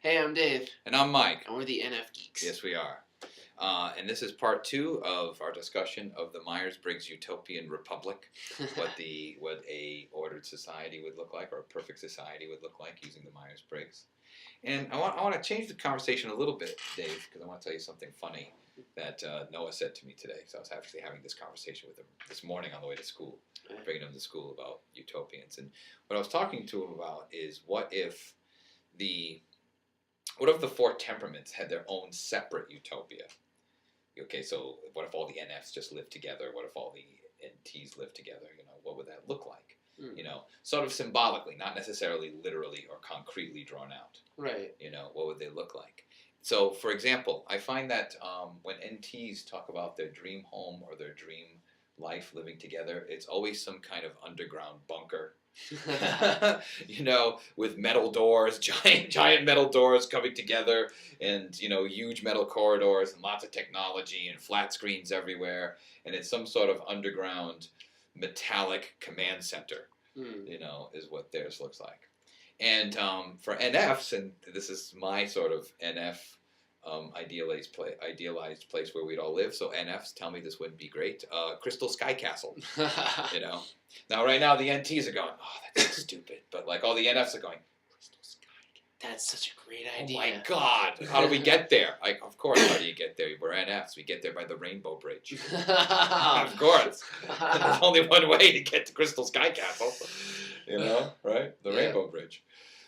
Hey, I'm Dave. And I'm Mike. And we're the Nfgeeks. Yes, we are. And this is part 2 of our discussion of the Myers-Briggs Utopian Republic, what a ordered society would look like, or a perfect society would look like using the Myers-Briggs. And I want to change the conversation a little bit, Dave, because I want to tell you something funny that Noah said to me today. So I was actually having this conversation with him this morning on the way to school, bringing him to school about utopians. And what I was talking to him about is what if the 4 temperaments had their own separate utopia? Okay, so what if all the NFs just live together? What if all the NTs live together? What would that look like? Sort of symbolically, not necessarily literally or concretely drawn out. Right. What would they look like? So, for example, I find that when NTs talk about their dream home or their dream life living together, it's always some kind of underground bunker. With metal doors, giant metal doors coming together, and huge metal corridors and lots of technology and flat screens everywhere, and it's some sort of underground metallic command center. Is what theirs looks like. And for NFs, and this is my sort of NF idealized place where we'd all live. So NFs tell me this wouldn't be great. Crystal Sky Castle. Now right now the NTs are going, oh, that's stupid. But like all the NFs are going, Crystal Sky Castle. That's such a great idea. Oh my God! How do we get there? Of course, how do you get there? We're NFs. We get there by the Rainbow Bridge. Of course. There's only one way to get to Crystal Sky Castle. Right? The Rainbow Bridge.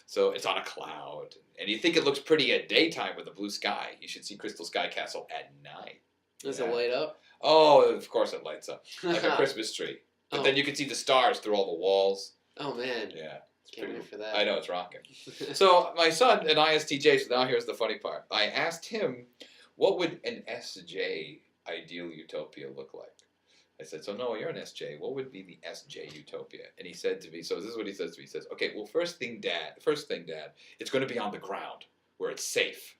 So it's on a cloud, and you think it looks pretty at daytime with a blue sky. You should see Crystal Sky Castle at night. Does it light up? Oh, of course it lights up like a Christmas tree. But then you can see the stars through all the walls. Oh man! Yeah, can't wait for that. I know, it's rocking. So my son, an ISTJ. So now here's the funny part. I asked him, "What would an SJ ideal utopia look like?" I said, so Noah, you're an SJ. What would be the SJ utopia? And he said to me, so this is what he says to me. He says, okay, well, first thing, Dad, it's going to be on the ground where it's safe.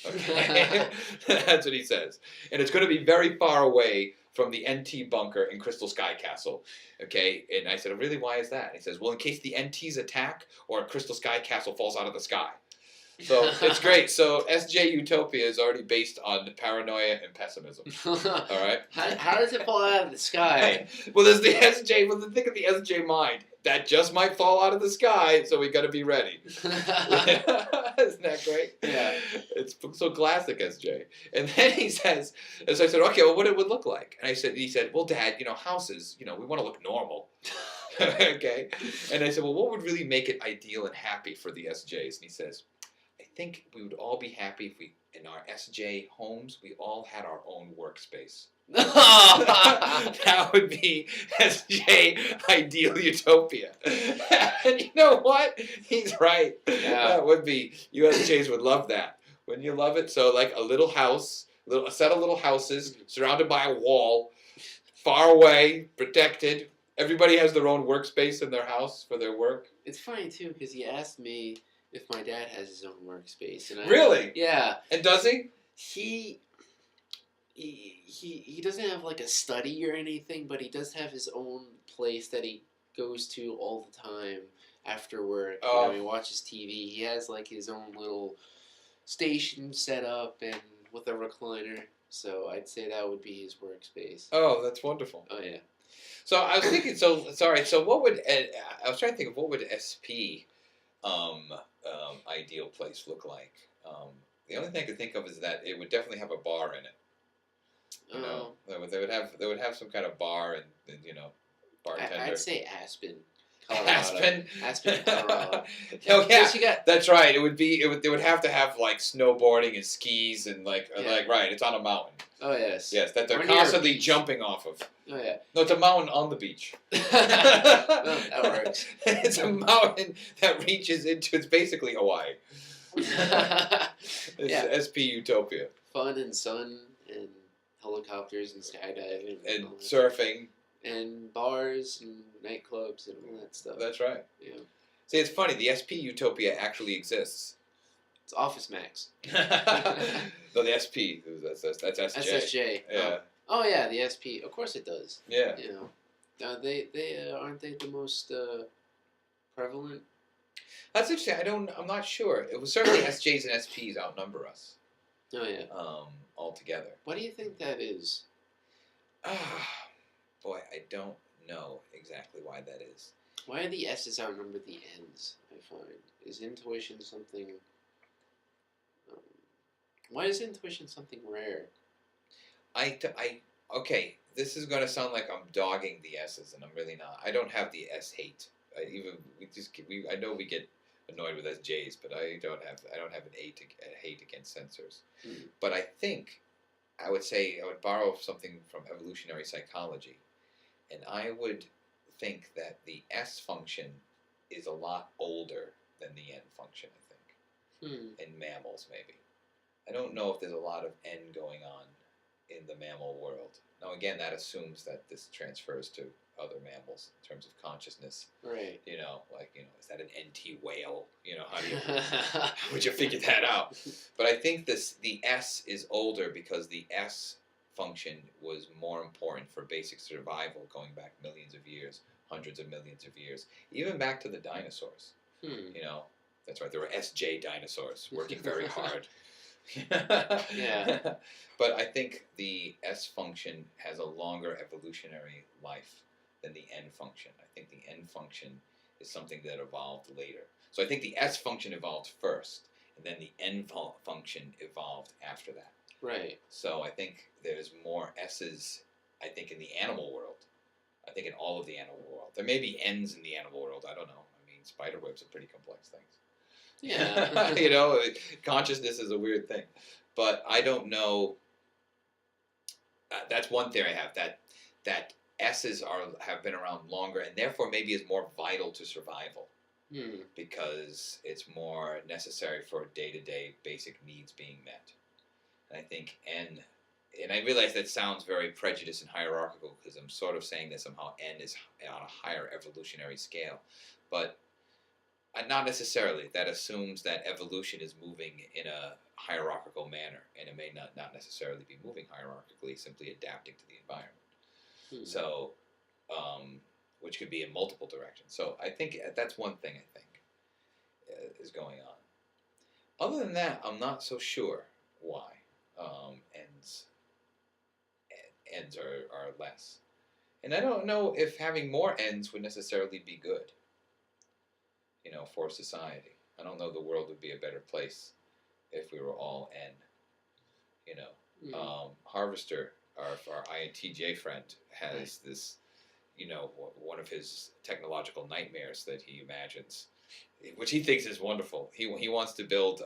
Okay? That's what he says. And it's going to be very far away from the NT bunker in Crystal Sky Castle. Okay? And I said, really, why is that? And he says, well, in case the NTs attack or Crystal Sky Castle falls out of the sky. So it's great. So SJ Utopia is already based on paranoia and pessimism. All right. How does it fall out of the sky? Well, there's the SJ. Well, think of the SJ mind. That just might fall out of the sky, so we got to be ready. Isn't that great? Yeah. It's so classic SJ. And then he says, as I said, okay, well, what it would look like? And he said, well, Dad, houses, we want to look normal. Okay. And I said, well, what would really make it ideal and happy for the SJs? And he says, I think we would all be happy if in our SJ homes, we all had our own workspace. That would be SJ ideal utopia. And you know what? He's right. Yeah. That would be, you SJs would love that. Wouldn't you love it? So like a little house, a set of little houses surrounded by a wall, far away, protected. Everybody has their own workspace in their house for their work. It's funny too because he asked me if my dad has his own workspace. And Really? Yeah. And does he? He doesn't have like a study or anything, but he does have his own place that he goes to all the time after work. Oh. He watches TV. He has like his own little station set up and with a recliner. So I'd say that would be his workspace. Oh, that's wonderful. Oh yeah. So I was thinking. So what would I was trying to think of what would SP ideal place look like? The only thing I could think of is that it would definitely have a bar in it. They would have some kind of bar and bartender. I'd say Aspen. Aspen, Colorado. Oh yeah, that's right. They would have to have like snowboarding and skis and like right. It's on a mountain. Oh yes. Yes, that they're constantly jumping off of. Oh yeah. No, it's a mountain on the beach. Well, that works. It's a mountain that reaches into. It's basically Hawaii. It's SP Utopia. Fun and sun and helicopters and skydiving and surfing and bars and nightclubs and all that stuff. That's right. Yeah. See, it's funny. The SP Utopia actually exists. It's Office Max. No, the SP. That's SJ. SSJ. Yeah. Oh yeah, the SP. Of course it does. Yeah. They aren't they the most prevalent That's interesting. I'm not sure. It was certainly SJs and SPs outnumber us. Oh yeah. Altogether. What do you think that is? Ah, boy, I don't know exactly why that is. Why are the S's outnumber the N's? I find is intuition something. Um, why is intuition something rare? Okay, this is going to sound like I'm dogging the S's, and I'm really not. I don't have the S hate. I know we get annoyed with SJs, but I don't have a hate against sensors. Hmm. But I think I would say I would borrow something from evolutionary psychology, and I would think that the S function is a lot older than the N function. I think in mammals maybe. I don't know if there's a lot of N going on in the mammal world. Now, again, that assumes that this transfers to other mammals in terms of consciousness. Right. Is that an NT whale? How would you figure that out? But I think the S is older because the S function was more important for basic survival going back millions of years, hundreds of millions of years, even back to the dinosaurs. That's right, there were SJ dinosaurs working very hard. Yeah. But I think the S function has a longer evolutionary life than the N function. I think the N function is something that evolved later. So I think the S function evolved first, and then the N function evolved after that. Right. So I think there's more S's, I think, in the animal world. I think in all of the animal world. There may be N's in the animal world. I don't know. I mean, spider webs are pretty complex things. Yeah. Consciousness is a weird thing. But I don't know. That's one theory I have, that S's have been around longer and therefore maybe is more vital to survival because it's more necessary for day-to-day basic needs being met. And I think N, and I realize that sounds very prejudiced and hierarchical because I'm sort of saying that somehow N is on a higher evolutionary scale, but not necessarily. That assumes that evolution is moving in a hierarchical manner, and it may not necessarily be moving hierarchically, simply adapting to the environment. So, which could be in multiple directions. So I think that's one thing I think is going on. Other than that, I'm not so sure why ends are less. And I don't know if having more ends would necessarily be good, for society. I don't know the world would be a better place if we were all N. Harvester, our INTJ friend, has this, one of his technological nightmares that he imagines, which he thinks is wonderful. He wants to build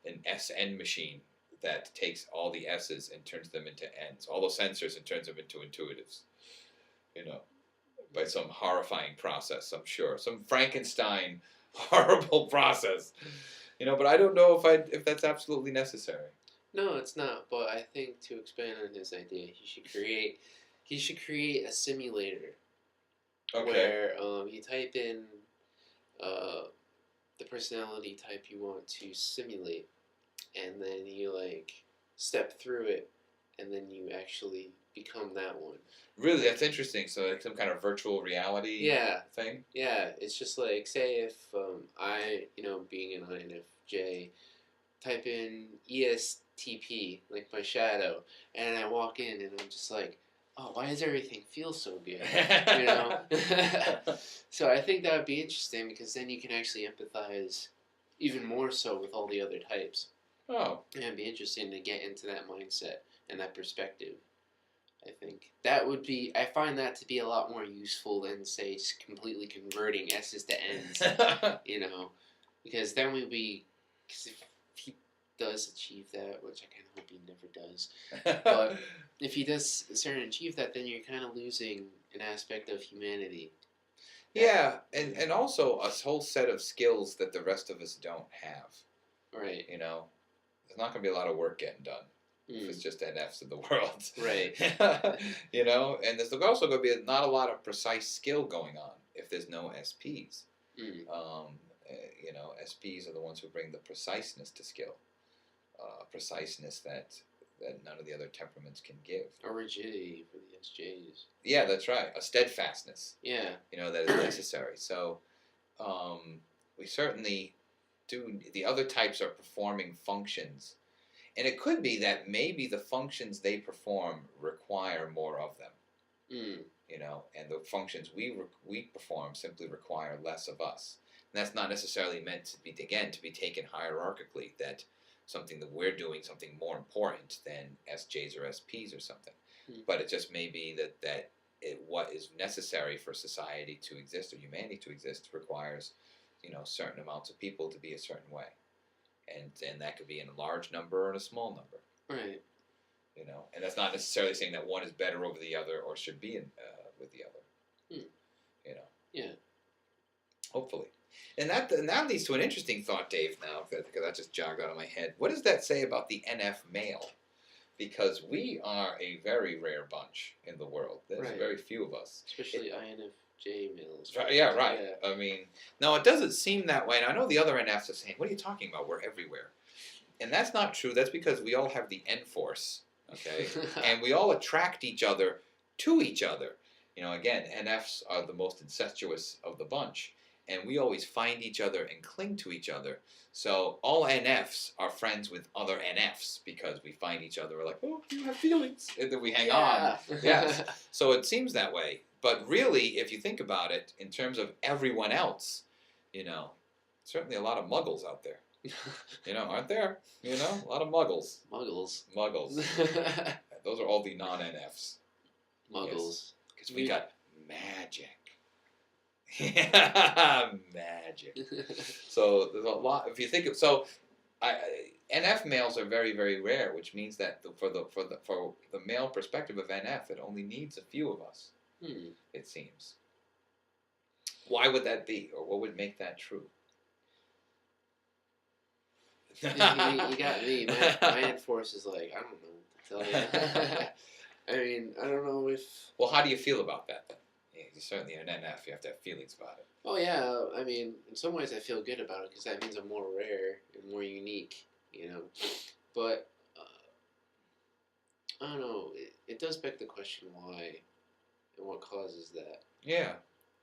an SN machine that takes all the S's and turns them into N's, all the sensors, and turns them into intuitives. By some horrifying process, I'm sure, some Frankenstein horrible process. But I don't know if that's absolutely necessary. No, it's not. But I think to expand on his idea, he should create a simulator where you type in the personality type you want to simulate, and then you step through it, and then you actually become that one. Really, that's interesting. So like some kind of virtual reality thing? Yeah, it's just like, say if I, being an INFJ, type in ESTP, like my shadow, and I walk in and I'm just like, oh, why does everything feel so good? So I think that would be interesting because then you can actually empathize even more so with all the other types. Oh. And it'd be interesting to get into that mindset and that perspective. I think that would be. I find that to be a lot more useful than, say, just completely converting S's to N's. Because then we'd be. Because if he does achieve that, which I kind of hope he never does, but if he does achieve that, then you're kind of losing an aspect of humanity. Yeah, and also a whole set of skills that the rest of us don't have. Right. There's not going to be a lot of work getting done. If it's just NFs in the world. Right. And there's also going to be not a lot of precise skill going on if there's no SPs. SPs are the ones who bring the preciseness to skill. Preciseness that none of the other temperaments can give. A rigidity for the SJs. Yeah, that's right. A steadfastness. Yeah. That is necessary. So, we certainly do. The other types are performing functions, and it could be that maybe the functions they perform require more of them. Mm. And the functions we perform simply require less of us. And that's not necessarily meant to be taken hierarchically. That something that we're doing something more important than SJs or SPs or something. Mm. But it just may be that what is necessary for society to exist or humanity to exist requires, certain amounts of people to be a certain way, and that could be in a large number or in a small number. Right. And that's not necessarily saying that one is better over the other or should be with the other. Mm. Yeah. Hopefully. And that leads to an interesting thought, Dave, now, because that just jogged out of my head. What does that say about the NF male? Because we are a very rare bunch in the world. There's very few of us. Especially INFJ males. Right, yeah, right. Yeah. I mean, no, it doesn't seem that way. And I know the other NFs are saying, what are you talking about? We're everywhere. And that's not true. That's because we all have the N-force, okay? And we all attract each other to each other. Again, NFs are the most incestuous of the bunch. And we always find each other and cling to each other. So all NFs are friends with other NFs because we find each other. We're like, oh, you have feelings. And then we hang on. Yes. So it seems that way. But really, if you think about it, in terms of everyone else, certainly a lot of muggles out there. Aren't there? A lot of muggles. Muggles. Those are all the non-NFs. Muggles. Because we got magic. Magic. So there's a lot. If you think of NF males are very, very rare, which means that for the male perspective of NF, it only needs a few of us. It seems. Why would that be, or what would make that true? You got me. My N-force is like, I don't know what to tell you. I mean, I don't know if... Well, how do you feel about that then? You're certainly an NF. You have to have feelings about it. Oh, yeah. I mean, in some ways I feel good about it because that means I'm more rare and more unique, But, I don't know. It does beg the question why and what causes that. Yeah.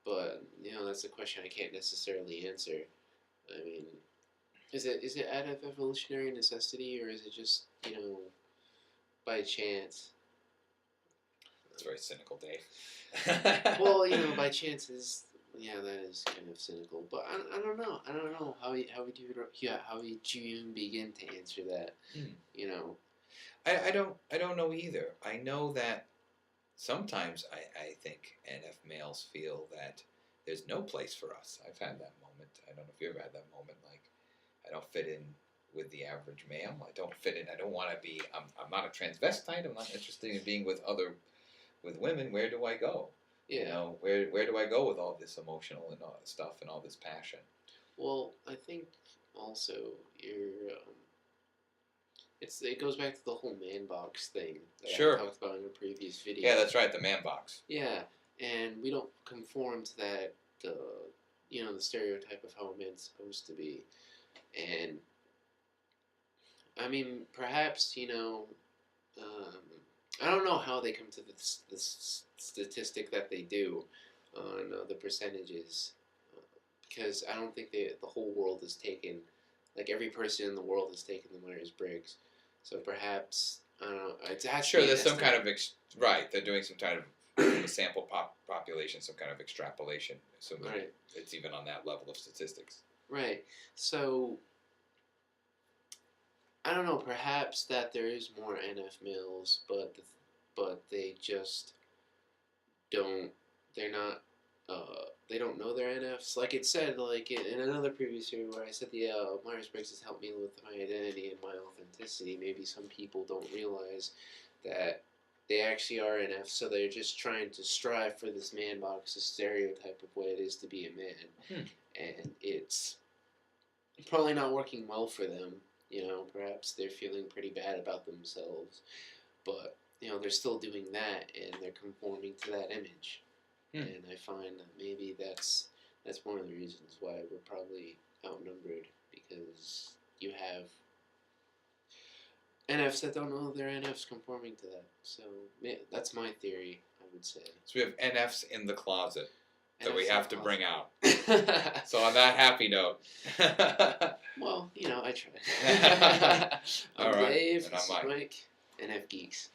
But, that's a question I can't necessarily answer. I mean, is it out of evolutionary necessity or is it just, by chance? That's very cynical, Dave. Well, by chance is, that is kind of cynical. But I don't know. I don't know how would you begin to answer that? I don't know either. I know that sometimes I think NF males feel that there's no place for us. I've had that moment. I don't know if you ever had that moment. Like, I don't fit in with the average male. I don't fit in. I don't want to be. I'm not a transvestite. I'm not interested in being with women. Where do I go? Yeah. Where do I go with all this emotional and all this stuff and all this passion? Well, I think also it goes back to the whole man box thing that I talked about in a previous video. Yeah, that's right, the man box. Yeah, and we don't conform to that, the stereotype of how a man's supposed to be. And, I mean, perhaps, I don't know how they come to this statistic that they do on the percentages, because I don't think the whole world is taken, like every person in the world has taken the Myers-Briggs. So perhaps, I don't know. There's some kind of, they're doing some kind of a sample population, some kind of extrapolation. So it's even on that level of statistics. Right. So, I don't know, perhaps that there is more NF males, but they just don't, they don't know they're NFs. Like it said, like in another previous video where I said the Myers-Briggs has helped me with my identity and my authenticity, maybe some people don't realize that they actually are NFs, so they're just trying to strive for this man box, this stereotype of what it is to be a man. And it's probably not working well for them. Perhaps they're feeling pretty bad about themselves, but they're still doing that and they're conforming to that image. And I find that maybe that's one of the reasons why we're probably outnumbered, because you have NFs that don't know they're NFs conforming to that. So that's my theory, I would say. So we have NFs in the closet. that we have to bring out. out. So on that happy note. Well, I tried. I'm All right. Dave, And this I'm is Mike. Mike, Nfgeeks.